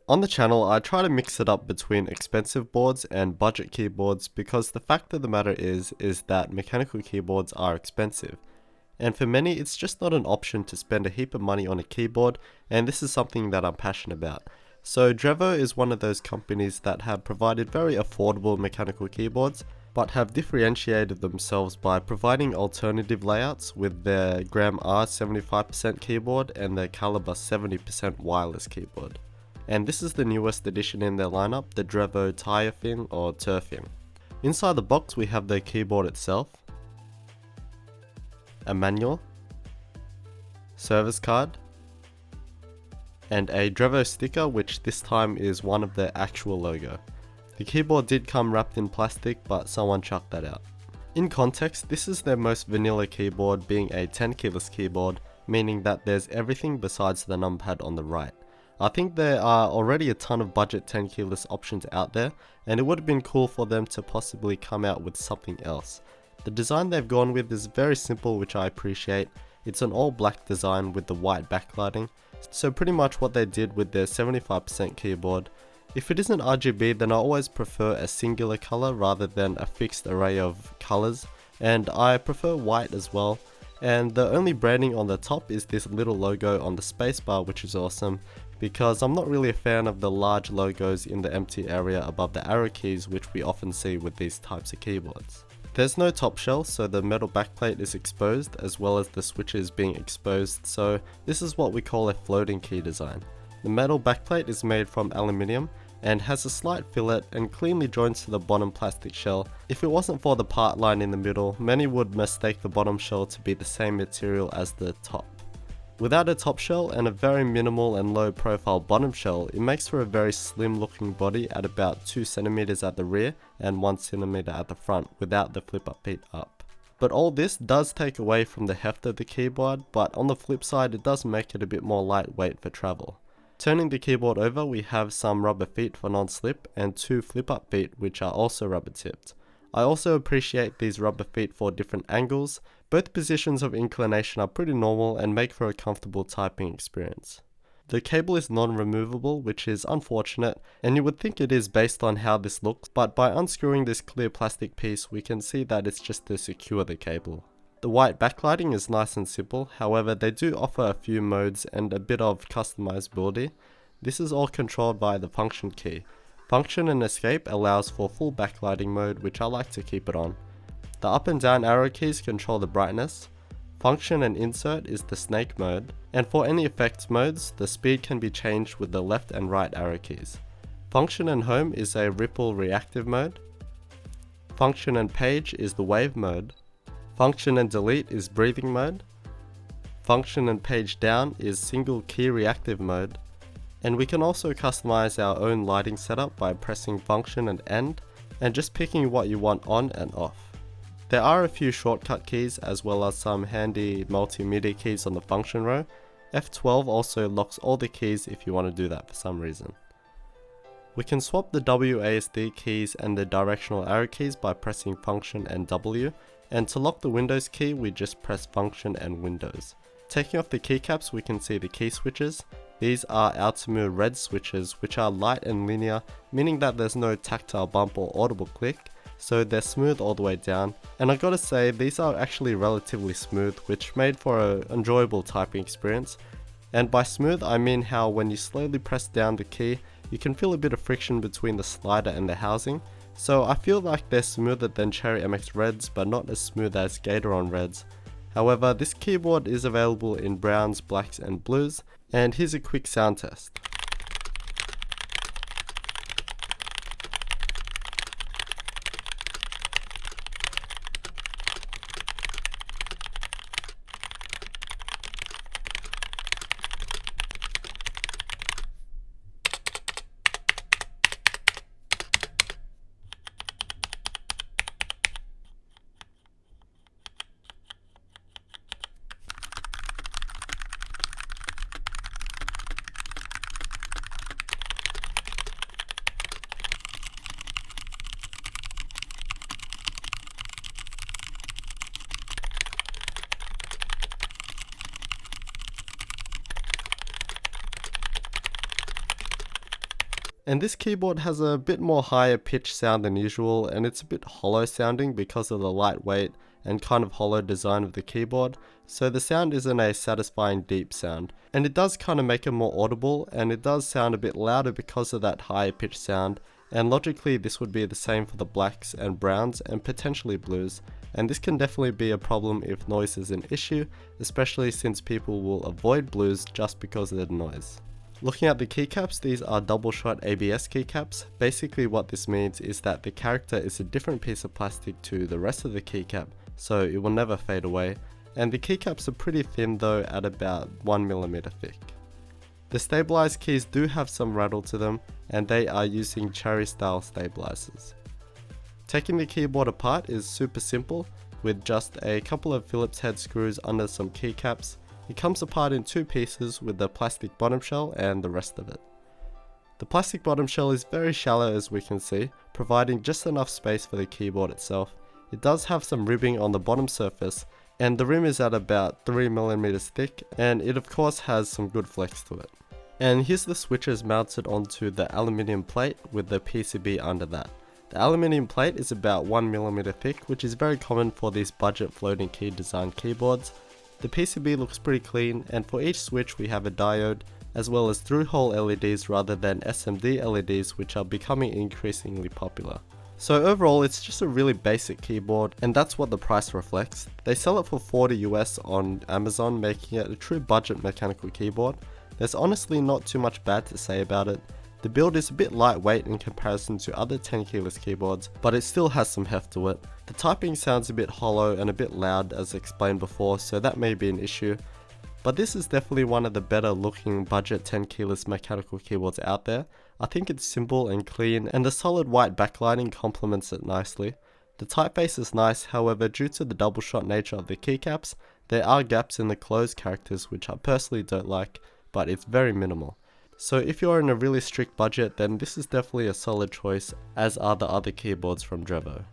On the channel, I try to mix it up between expensive boards and budget keyboards because the fact of the matter is that mechanical keyboards are expensive. And for many, it's just not an option to spend a heap of money on a keyboard, and this is something that I'm passionate about. So Drevo is one of those companies that have provided very affordable mechanical keyboards, but have differentiated themselves by providing alternative layouts with their Gram R 75% keyboard and their Caliber 70% wireless keyboard. And this is the newest addition in their lineup, the Drevo Tyrfing or Tyrfing. Inside the box we have the keyboard itself, a manual, service card, and a Drevo sticker, which this time is one of their actual logo. The keyboard did come wrapped in plastic, but someone chucked that out. In context, this is their most vanilla keyboard, being a Tenkeyless keyboard, meaning that there's everything besides the numpad on the right. I think there are already a ton of budget Tenkeyless options out there, and it would have been cool for them to possibly come out with something else. The design they've gone with is very simple, which I appreciate. It's an all black design with the white backlighting, so pretty much what they did with their 75% keyboard. If it isn't RGB, then I always prefer a singular color rather than a fixed array of colors, and I prefer white as well. And the only branding on the top is this little logo on the spacebar, which is awesome, because I'm not really a fan of the large logos in the empty area above the arrow keys, which we often see with these types of keyboards. There's no top shell, so the metal backplate is exposed as well as the switches being exposed, so this is what we call a floating key design. The metal backplate is made from aluminium and has a slight fillet and cleanly joins to the bottom plastic shell. If it wasn't for the part line in the middle, many would mistake the bottom shell to be the same material as the top. Without a top shell and a very minimal and low profile bottom shell, it makes for a very slim looking body at about 2 cm at the rear and 1 cm at the front without the flip up feet up. But all this does take away from the heft of the keyboard, but on the flip side it does make it a bit more lightweight for travel. Turning the keyboard over, we have some rubber feet for non-slip and 2 flip up feet which are also rubber tipped. I also appreciate these rubber feet for different angles. Both positions of inclination are pretty normal and make for a comfortable typing experience. The cable is non-removable, which is unfortunate, and you would think it is based on how this looks, but by unscrewing this clear plastic piece we can see that it's just to secure the cable. The white backlighting is nice and simple, however they do offer a few modes and a bit of customizability. This is all controlled by the function key. Function and escape allows for full backlighting mode, which I like to keep it on. The up and down arrow keys control the brightness. Function and insert is the snake mode, and for any effects modes, the speed can be changed with the left and right arrow keys. Function and home is a ripple reactive mode. Function and page is the wave mode. Function and delete is breathing mode. Function and page down is single key reactive mode. And we can also customize our own lighting setup by pressing function and end, and just picking what you want on and off. There are a few shortcut keys as well as some handy multimedia keys on the function row. F12 also locks all the keys if you want to do that for some reason. We can swap the WASD keys and the directional arrow keys by pressing function and W, and to lock the Windows key we just press function and Windows. Taking off the keycaps we can see the key switches. These are Altimu red switches, which are light and linear, meaning that there's no tactile bump or audible click, so they're smooth all the way down, and I gotta say these are actually relatively smooth, which made for an enjoyable typing experience. And by smooth I mean how when you slowly press down the key you can feel a bit of friction between the slider and the housing, so I feel like they're smoother than Cherry MX Reds but not as smooth as Gatoron Reds. However, this keyboard is available in browns, blacks and blues, and here's a quick sound test. And this keyboard has a bit more higher pitch sound than usual, and it's a bit hollow sounding because of the lightweight and kind of hollow design of the keyboard, so the sound isn't a satisfying deep sound. And it does kind of make it more audible, and it does sound a bit louder because of that higher pitch sound, and logically this would be the same for the blacks and browns and potentially blues, and this can definitely be a problem if noise is an issue, especially since people will avoid blues just because of the noise. Looking at the keycaps, these are double shot ABS keycaps. Basically what this means is that the character is a different piece of plastic to the rest of the keycap, so it will never fade away, and the keycaps are pretty thin though, at about 1mm thick. The stabilized keys do have some rattle to them, and they are using cherry style stabilizers. Taking the keyboard apart is super simple, with just a couple of Phillips head screws under some keycaps. It comes apart in two pieces with the plastic bottom shell and the rest of it. The plastic bottom shell is very shallow as we can see, providing just enough space for the keyboard itself. It does have some ribbing on the bottom surface, and the rim is at about 3mm thick, and it of course has some good flex to it. And here's the switches mounted onto the aluminium plate with the PCB under that. The aluminium plate is about 1mm thick, which is very common for these budget floating key design keyboards. The PCB looks pretty clean, and for each switch we have a diode, as well as through-hole LEDs rather than SMD LEDs, which are becoming increasingly popular. So overall it's just a really basic keyboard, and that's what the price reflects. They sell it for $40 US on Amazon, making it a true budget mechanical keyboard. There's honestly not too much bad to say about it. The build is a bit lightweight in comparison to other Tenkeyless keyboards, but it still has some heft to it. The typing sounds a bit hollow and a bit loud as explained before, so that may be an issue. But this is definitely one of the better looking budget Tenkeyless mechanical keyboards out there. I think it's simple and clean, and the solid white backlighting complements it nicely. The typeface is nice, however due to the double shot nature of the keycaps, there are gaps in the closed characters which I personally don't like, but it's very minimal. So if you're in a really strict budget, then this is definitely a solid choice, as are the other keyboards from Drevo.